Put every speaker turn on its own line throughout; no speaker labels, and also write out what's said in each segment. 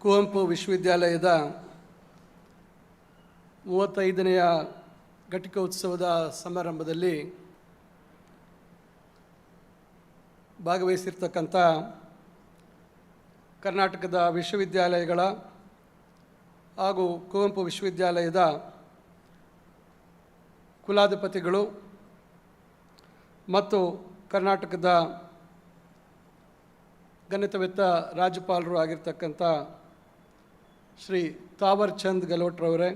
ಕುವೆಂಪು ವಿಶ್ವವಿದ್ಯಾಲಯದ 35ನೆಯ ಘಟಿಕೋತ್ಸವದ ಸಮಾರಂಭದಲ್ಲಿ ಭಾಗವಹಿಸಿರ್ತಕ್ಕಂಥ ಕರ್ನಾಟಕದ ವಿಶ್ವವಿದ್ಯಾಲಯಗಳ ಹಾಗೂ ಕುವೆಂಪು ವಿಶ್ವವಿದ್ಯಾಲಯದ ಕುಲಾಧಿಪತಿಗಳು ಮತ್ತು ಕರ್ನಾಟಕದ ಗಣಿತವೆತ್ತ ರಾಜ್ಯಪಾಲರು ಆಗಿರ್ತಕ್ಕಂಥ ಶ್ರೀ ತಾವರ್ ಚಂದ್ ಗೆಹ್ಲೋಟ್ರವರೇ,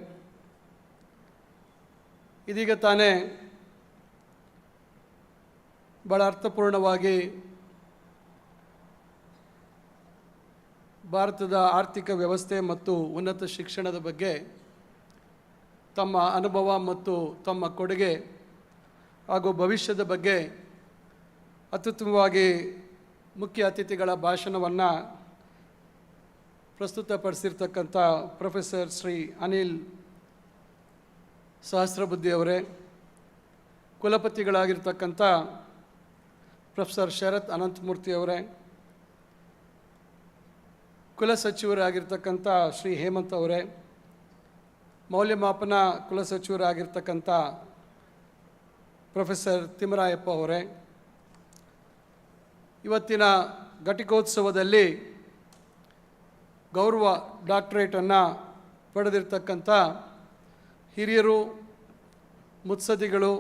ಇದೀಗ ತಾನೇ ಭಾಳ ಅರ್ಥಪೂರ್ಣವಾಗಿ ಭಾರತದ ಆರ್ಥಿಕ ವ್ಯವಸ್ಥೆ ಮತ್ತು ಉನ್ನತ ಶಿಕ್ಷಣದ ಬಗ್ಗೆ ತಮ್ಮ ಅನುಭವ ಮತ್ತು ತಮ್ಮ ಕೊಡುಗೆ ಹಾಗೂ ಭವಿಷ್ಯದ ಬಗ್ಗೆ ಅತ್ಯುತ್ತಮವಾಗಿ ಮುಖ್ಯ ಅತಿಥಿಗಳ ಭಾಷಣವನ್ನು ಪ್ರಸ್ತುತಪಡಿಸಿರ್ತಕ್ಕಂಥ ಪ್ರೊಫೆಸರ್ ಶ್ರೀ ಅನಿಲ್ ಸಹಸ್ರಬುದ್ಧಿಯವರೇ, ಕುಲಪತಿಗಳಾಗಿರ್ತಕ್ಕಂಥ ಪ್ರೊಫೆಸರ್ ಶರತ್ ಅನಂತಮೂರ್ತಿಯವರೇ, ಕುಲಸಚಿವರಾಗಿರ್ತಕ್ಕಂಥ ಶ್ರೀ ಹೇಮಂತ್ ಅವರೇ, ಮೌಲ್ಯಮಾಪನ ಕುಲಸಚಿವರಾಗಿರ್ತಕ್ಕಂಥ ಪ್ರೊಫೆಸರ್ ತಿಮ್ಮರಾಯಪ್ಪ ಅವರೇ, ಇವತ್ತಿನ ಘಟಿಕೋತ್ಸವದಲ್ಲಿ ಗೌರವ ಡಾಕ್ಟರೇಟನ್ನು ಪಡೆದಿರ್ತಕ್ಕಂಥ ಹಿರಿಯರು, ಮುತ್ಸದ್ದಿಗಳು,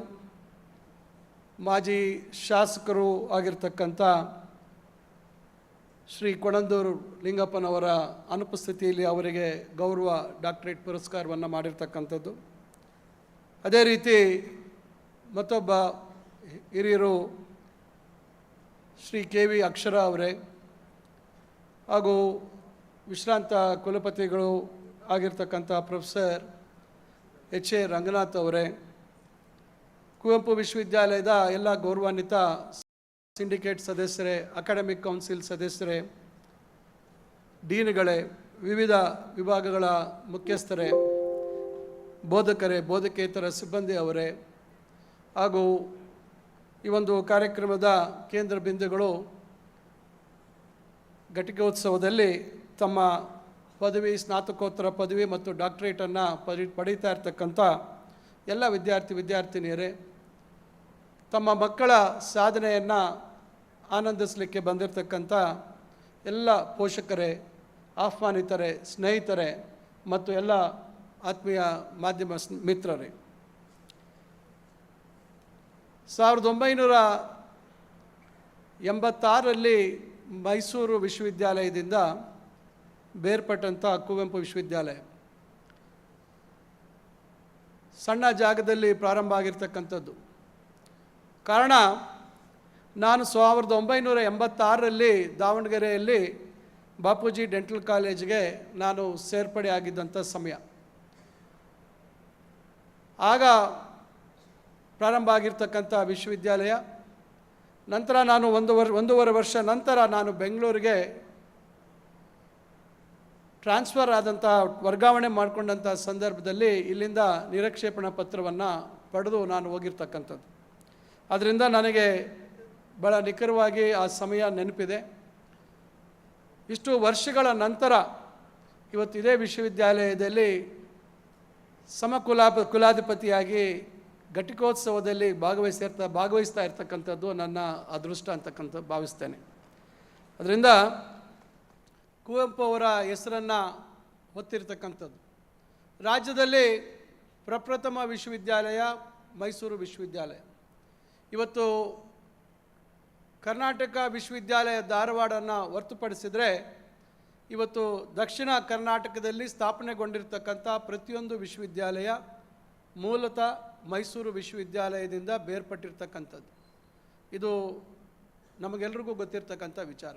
ಮಾಜಿ ಶಾಸಕರು ಆಗಿರ್ತಕ್ಕಂಥ ಶ್ರೀ ಕೊಣಂದೂರು ಲಿಂಗಪ್ಪನವರ ಅನುಪಸ್ಥಿತಿಯಲ್ಲಿ ಅವರಿಗೆ ಗೌರವ ಡಾಕ್ಟರೇಟ್ ಪುರಸ್ಕಾರವನ್ನು ಮಾಡಿರ್ತಕ್ಕಂಥದ್ದು. ಅದೇ ರೀತಿ ಮತ್ತೊಬ್ಬ ಹಿರಿಯರು ಶ್ರೀ ಕೆ ವಿ ಅಕ್ಷರ ಅವರೇ ಹಾಗೂ ವಿಶ್ರಾಂತ ಕುಲಪತಿಗಳು ಆಗಿರ್ತಕ್ಕಂಥ ಪ್ರೊಫೆಸರ್ ಎಚ್ ಎ ರಂಗನಾಥ್ ಅವರೇ, ಕುವೆಂಪು ವಿಶ್ವವಿದ್ಯಾಲಯದ ಎಲ್ಲ ಗೌರವಾನ್ವಿತ ಸಿಂಡಿಕೇಟ್ ಸದಸ್ಯರೇ, ಅಕಾಡೆಮಿಕ್ ಕೌನ್ಸಿಲ್ ಸದಸ್ಯರೇ, ಡೀನ್ಗಳೇ, ವಿವಿಧ ವಿಭಾಗಗಳ ಮುಖ್ಯಸ್ಥರೇ, ಬೋಧಕರೇ, ಬೋಧಕೇತರ ಸಿಬ್ಬಂದಿ ಅವರೇ ಹಾಗೂ ಈ ಒಂದು ಕಾರ್ಯಕ್ರಮದ ಕೇಂದ್ರ ಬಿಂದುಗಳು ಘಟಿಕೋತ್ಸವದಲ್ಲಿ ತಮ್ಮ ಪದವಿ, ಸ್ನಾತಕೋತ್ತರ ಪದವಿ ಮತ್ತು ಡಾಕ್ಟರೇಟನ್ನು ಪಡೀತಾ ಇರ್ತಕ್ಕಂಥ ಎಲ್ಲ ವಿದ್ಯಾರ್ಥಿನಿಯರೇ, ತಮ್ಮ ಮಕ್ಕಳ ಸಾಧನೆಯನ್ನು ಆನಂದಿಸಲಿಕ್ಕೆ ಬಂದಿರತಕ್ಕಂಥ ಎಲ್ಲ ಪೋಷಕರೇ, ಆಹ್ವಾನಿತರೇ, ಸ್ನೇಹಿತರೇ ಮತ್ತು ಎಲ್ಲ ಆತ್ಮೀಯ ಮಾಧ್ಯಮ ಮಿತ್ರರೇ, 1986ರಲ್ಲಿ ಮೈಸೂರು ವಿಶ್ವವಿದ್ಯಾಲಯದಿಂದ ಬೇರ್ಪಟ್ಟಂಥ ಕುವೆಂಪು ವಿಶ್ವವಿದ್ಯಾಲಯ ಸಣ್ಣ ಜಾಗದಲ್ಲಿ ಪ್ರಾರಂಭ ಆಗಿರ್ತಕ್ಕಂಥದ್ದು. ಕಾರಣ, ನಾನು 1986ರಲ್ಲಿ ದಾವಣಗೆರೆಯಲ್ಲಿ ಬಾಪೂಜಿ ಡೆಂಟಲ್ ಕಾಲೇಜ್ಗೆ ನಾನು ಸೇರ್ಪಡೆ ಆಗಿದ್ದಂಥ ಸಮಯ. ಆಗ ಪ್ರಾರಂಭ ಆಗಿರ್ತಕ್ಕಂಥ ವಿಶ್ವವಿದ್ಯಾಲಯ, ನಂತರ ನಾನು ಒಂದೂವರೆ ವರ್ಷ ನಂತರ ನಾನು ಬೆಂಗಳೂರಿಗೆ ಟ್ರಾನ್ಸ್ಫರ್ ಆದಂಥ, ವರ್ಗಾವಣೆ ಮಾಡಿಕೊಂಡಂಥ ಸಂದರ್ಭದಲ್ಲಿ ಇಲ್ಲಿಂದ ನಿರಕ್ಷೇಪಣಾ ಪತ್ರವನ್ನು ಪಡೆದು ನಾನು ಹೋಗಿರ್ತಕ್ಕಂಥದ್ದು. ಅದರಿಂದ ನನಗೆ ಭಾಳ ನಿಖರವಾಗಿ ಆ ಸಮಯ ನೆನಪಿದೆ. ಇಷ್ಟು ವರ್ಷಗಳ ನಂತರ ಇವತ್ತು ಇದೇ ವಿಶ್ವವಿದ್ಯಾಲಯದಲ್ಲಿ ಕುಲಾಧಿಪತಿಯಾಗಿ ಘಟಿಕೋತ್ಸವದಲ್ಲಿ ಭಾಗವಹಿಸ್ತಾ ಇರ್ತಕ್ಕಂಥದ್ದು ನನ್ನ ಅದೃಷ್ಟ ಅಂತಕ್ಕಂಥ ಭಾವಿಸ್ತೇನೆ. ಅದರಿಂದ ಕುವೆಂಪು ಅವರ ಹೆಸರನ್ನು ಹೊತ್ತಿರ್ತಕ್ಕಂಥದ್ದು. ರಾಜ್ಯದಲ್ಲಿ ಪ್ರಪ್ರಥಮ ವಿಶ್ವವಿದ್ಯಾಲಯ ಮೈಸೂರು ವಿಶ್ವವಿದ್ಯಾಲಯ. ಇವತ್ತು ಕರ್ನಾಟಕ ವಿಶ್ವವಿದ್ಯಾಲಯ ಧಾರವಾಡನ್ನು ಹೊರತುಪಡಿಸಿದರೆ ಇವತ್ತು ದಕ್ಷಿಣ ಕರ್ನಾಟಕದಲ್ಲಿ ಸ್ಥಾಪನೆಗೊಂಡಿರ್ತಕ್ಕಂಥ ಪ್ರತಿಯೊಂದು ವಿಶ್ವವಿದ್ಯಾಲಯ ಮೂಲತಃ ಮೈಸೂರು ವಿಶ್ವವಿದ್ಯಾಲಯದಿಂದ ಬೇರ್ಪಟ್ಟಿರ್ತಕ್ಕಂಥದ್ದು. ಇದು ನಮಗೆಲ್ರಿಗೂ ಗೊತ್ತಿರ್ತಕ್ಕಂಥ ವಿಚಾರ.